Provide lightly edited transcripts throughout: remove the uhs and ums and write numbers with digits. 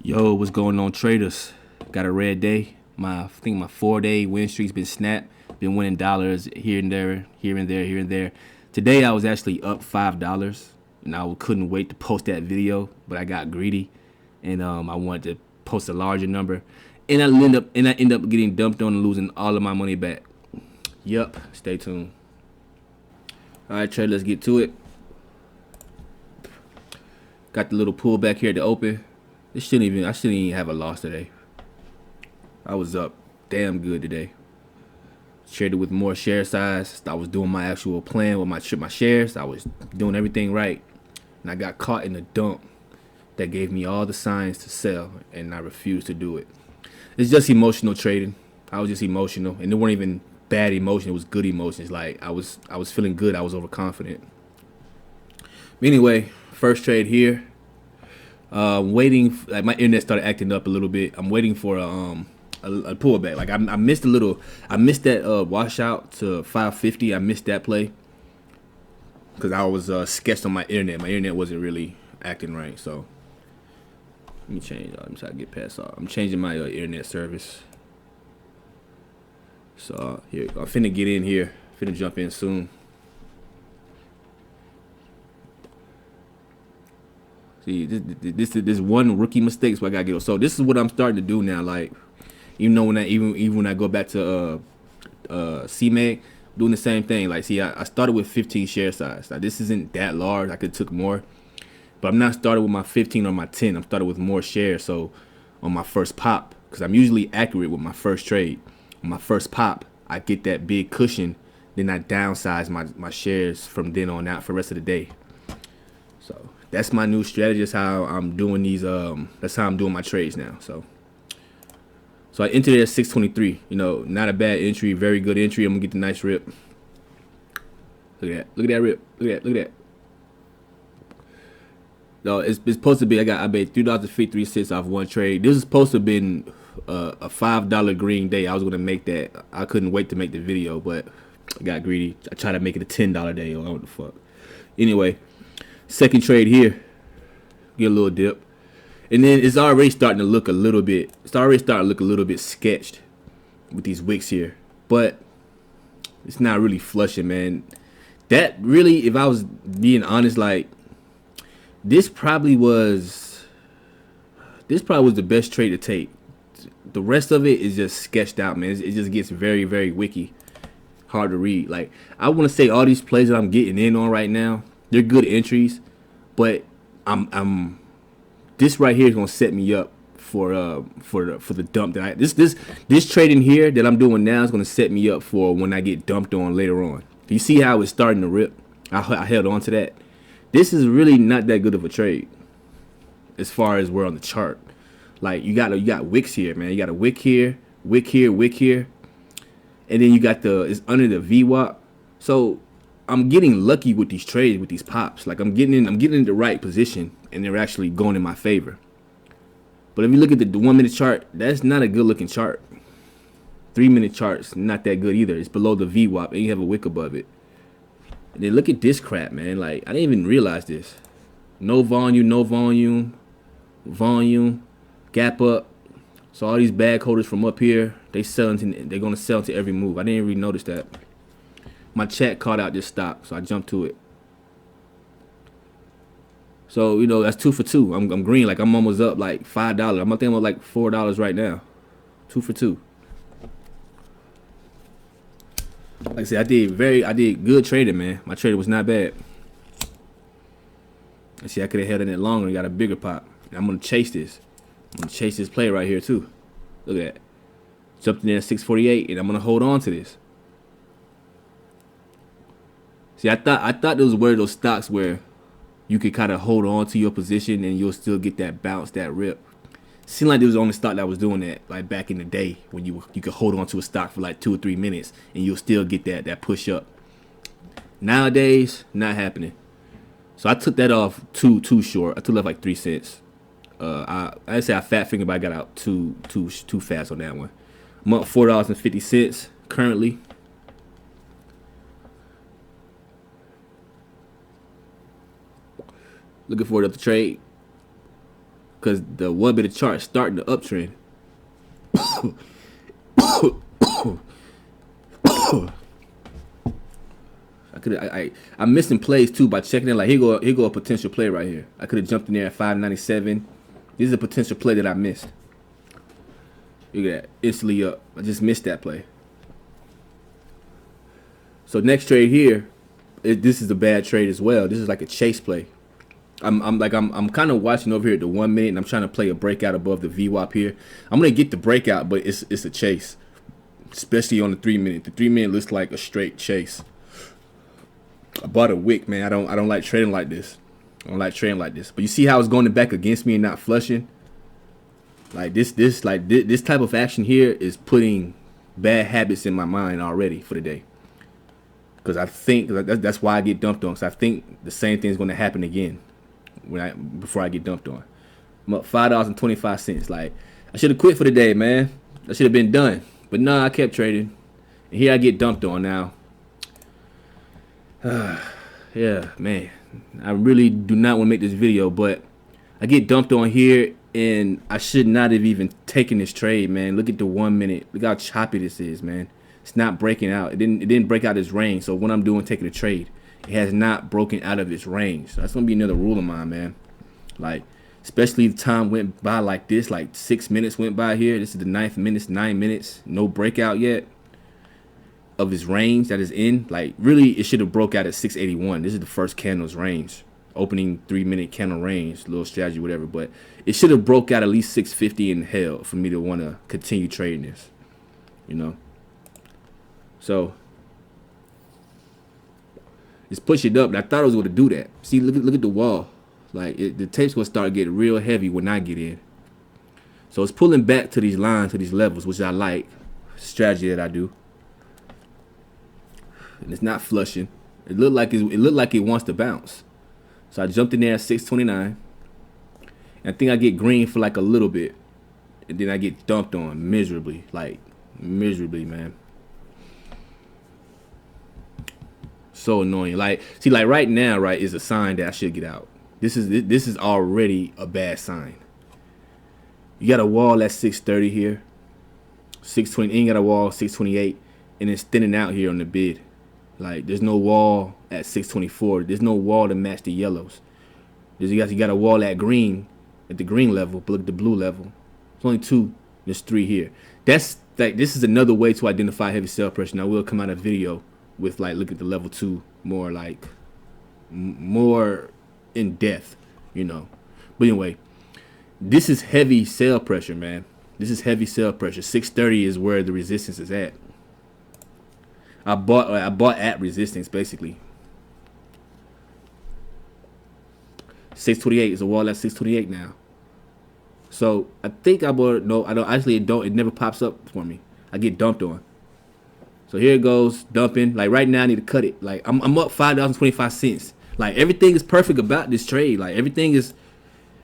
Yo, what's going on, traders? Got a red day. I think my 4-day win streak's been snapped. Been winning dollars here and there, here and there, here and there. Today I was actually up $5, and I couldn't wait to post that video, but I got greedy, and I wanted to post a larger number, and I end up getting dumped on and losing all of my money back. Yup. Stay tuned. All right, trade. Let's get to it. Got the little pullback here at the open. I shouldn't even have a loss today. I was up damn good today. Traded with more share size. I was doing my actual plan with my shares. I was doing everything right, and I got caught in a dump that gave me all the signs to sell, and I refused to do it. It's just emotional trading. I was just emotional, and it weren't even bad emotion. It was good emotions. Like I was feeling good. I was overconfident. But anyway, first trade here. Waiting. Like my internet started acting up a little bit. I'm waiting for a pullback. Like I missed a little. I missed that washout to 550. I missed that play because I was sketched on my internet. My internet wasn't really acting right. So let me change. Let me try to get past. I'm changing my internet service. So here I'm finna get in here. Finna jump in soon. See, this one rookie mistake is what I gotta get. So this is what I'm starting to do now. Like, even when I go back to CMAG, doing the same thing. Like, see, I started with 15 share size. Now this isn't that large. I could took more, but I'm not started with my 15 or my 10. I'm started with more shares. So on my first pop, because I'm usually accurate with my first trade. On my first pop, I get that big cushion. Then I downsize my shares from then on out for the rest of the day. So that's my new strategy. That's how I'm doing these. That's how I'm doing my trades now. So I entered it at 623. You know, not a bad entry. Very good entry. I'm gonna get the nice rip. Look at that. Look at that rip. Look at that. Look at that. No, it's supposed to be. I made $3.53 off one trade. This is supposed to have been a $5 green day. I was gonna make that. I couldn't wait to make the video, but I got greedy. I tried to make it a $10 day. Or what the fuck. Anyway. Second trade here, get a little dip, and then it's already starting to look a little bit. It's already starting to look a little bit sketched with these wicks here, but it's not really flushing, man. That really, if I was being honest, like this probably was the best trade to take. The rest of it is just sketched out, man. It just gets very, very wicky, hard to read. Like I want to say all these plays that I'm getting in on right now. They're good entries, but I'm this right here is gonna set me up for the dump that this trading here that I'm doing now is gonna set me up for when I get dumped on later on. You see how it's starting to rip? I held on to that. This is really not that good of a trade as far as we're on the chart. Like you got wicks here, man. You got a wick here, wick here, wick here, and then you got it's under the VWAP. So I'm getting lucky with these trades, with these pops. Like I'm getting in the right position, and they're actually going in my favor. But if you look at the 1 minute chart, that's not a good looking chart. 3 minute chart's not that good either. It's below the VWAP, and you have a wick above it. And then look at this crap, man. Like I didn't even realize this. No volume, gap up. So all these bag holders from up here, they're gonna sell to every move. I didn't even notice that. My chat caught out this stop, so I jumped to it. So you know that's 2 for 2. I'm green, like I'm almost up like $5. I'm thinking about like $4 right now. 2 for 2. Like I said, I did good trading, man. My trading was not bad. I see I could have held in it longer and got a bigger pop. And I'm gonna chase this. I'm gonna chase this play right here too. Look at that. Jumped in there at 648, and I'm gonna hold on to this. See, I thought those were those stocks where you could kind of hold on to your position and you'll still get that bounce, that rip. Seemed like there was the only stock that was doing that, like back in the day when you could hold on to a stock for like 2 or 3 minutes and you'll still get that push up. Nowadays, not happening. So I took that off too short. I took off like 3 cents. I say I fat fingered, but I got out too fast on that one. I'm up $4.50 currently. Looking forward to the trade. because the 1 minute chart starting the uptrend. I'm missing plays too by checking in. Like here go a potential play right here. I could have jumped in there at 597. This is a potential play that I missed. Look at that, instantly up. I just missed that play. So next trade here, this is a bad trade as well. This is like a chase play. I'm kind of watching over here at the 1 minute, and I'm trying to play a breakout above the VWAP here. I'm gonna get the breakout, but it's a chase, especially on the 3 minute. The 3 minute looks like a straight chase. I bought a wick, man. I don't like trading like this. I don't like trading like this. But you see how it's going back against me and not flushing? Like this type of action here is putting bad habits in my mind already for the day. Because I think that's why I get dumped on. Because I think the same thing is going to happen again before I get dumped on. I'm up $5.25. Like I should have quit for the day, man. I should have been done. But no, I kept trading. And here I get dumped on now. Yeah, man. I really do not want to make this video, but I get dumped on here, and I should not have even taken this trade, man. Look at the 1 minute. Look how choppy this is, man. It's not breaking out. It didn't break out its range. So what I'm doing, taking a trade, it has not broken out of its range. So that's gonna be another rule of mine, man. Like, especially if time went by like this, like 6 minutes went by here. This is the 9th minute, 9 minutes, no breakout yet of his range that is in. Like, really, it should have broke out at 681. This is the first candle's range, opening 3 minute candle range, little strategy, whatever. But it should have broke out at least 650 in hell for me to want to continue trading this, you know. So it's pushing up, and I thought it was going to do that. See, look at the wall. Like the tape's going to start getting real heavy when I get in. So it's pulling back to these lines, to these levels, which I like. Strategy that I do. And it's not flushing. It looked like it wants to bounce. So I jumped in there at 629. And I think I get green for like a little bit, and then I get dumped on miserably, man. So annoying. Like, see, like right now, right, is a sign that I should get out. This is already a bad sign. You got a wall at 630 here, 620. You got a wall 628, and it's thinning out here on the bid. Like, there's no wall at 624. There's no wall to match the yellows. You got a wall at green, at the green level, but look at the blue level. There's only two. There's three here. That's like, this is another way to identify heavy sell pressure. And I will come out a video with, like, look at the level 2 more, like, more in depth, you know. But anyway, this is heavy sell pressure, man. This is heavy sell pressure. 630 is where the resistance is at. I bought at resistance, basically. 628 is a wall at 628 now. So I think I bought. No, I don't. Actually, it don't. It never pops up for me. I get dumped on. So here it goes, dumping. Like right now, I need to cut it. Like I'm up $5.25. Like everything is perfect about this trade. Like everything. I say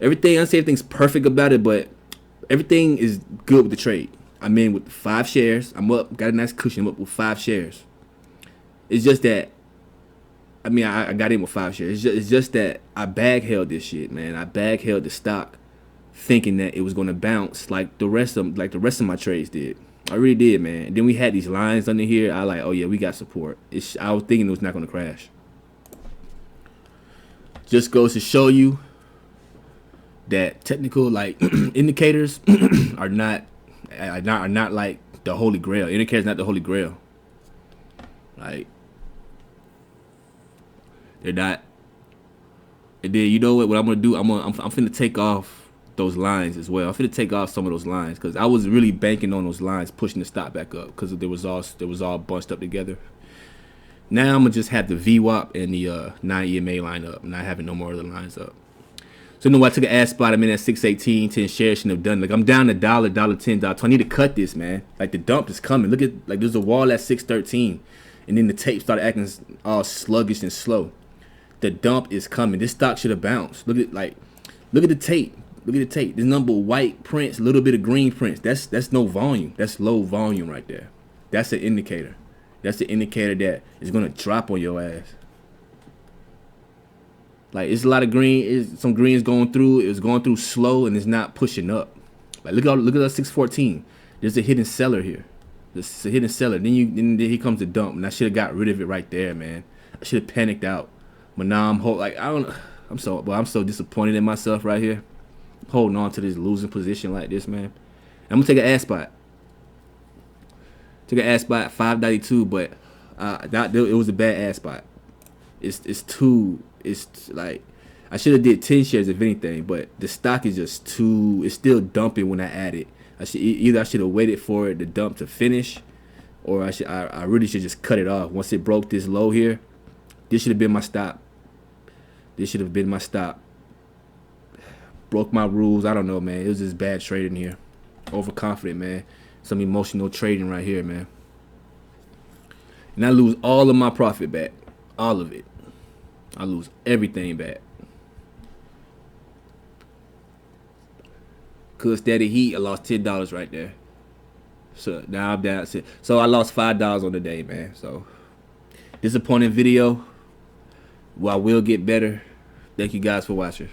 everything's perfect about it, but everything is good with the trade. I'm in with 5 shares. I'm up. Got a nice cushion. I'm up with 5 shares. It's just that. I mean, I got in with 5 shares. It's just that I bag held this shit, man. I bag held the stock, thinking that it was gonna bounce like the rest of my trades did. I really did, man. And then we had these lines under here. I like, oh yeah, we got support. I was thinking it was not gonna crash. Just goes to show you that technical like indicators are not like the holy grail. Indicators not the holy grail. Like they're not. And then you know what I'm gonna do? I'm finna take off those lines as well. I'm finna take off some of those lines because I was really banking on those lines pushing the stock back up because there was all bunched up together. Now I'm gonna just have the VWAP and the 9 EMA line up, not having no more of the lines up. So I took an ass spot. I'm in at 618. 10 shares shouldn't have done. Like I'm down $1, $1.10, $1.20. I need to cut this, man. Like the dump is coming. Look at, like, there's a wall at 613, and then the tape started acting all sluggish and slow. The dump is coming. This stock should have bounced. Look at the tape. Look at the tape. There's number of white prints, a little bit of green prints. That's no volume. That's low volume right there. That's an indicator. That's the indicator that is gonna drop on your ass. Like it's a lot of green. Some greens going through. It was going through slow and it's not pushing up. Like look at that 614. There's a hidden seller here. This is a hidden seller. Then here comes the dump, and I should have got rid of it right there, man. I should have panicked out. But now I'm so disappointed in myself right here, holding on to this losing position like this, man. I'm gonna take an ass spot. Took an ass spot 592, but it was a bad ass spot. It's like I should have did 10 shares if anything, but the stock is just too. It's still dumping when I add it. I should have waited for it to dump to finish, or I really should just cut it off once it broke this low here. This should have been my stop. Broke my rules. I don't know, man. It was just bad trading here. Overconfident, man. Some emotional trading right here, man. And I lose all of my profit back. All of it. I lose everything back. Cause steady heat, I lost $10 right there. So now I'm down. So I lost $5 on the day, man. So disappointing video. Well, I will get better. Thank you guys for watching.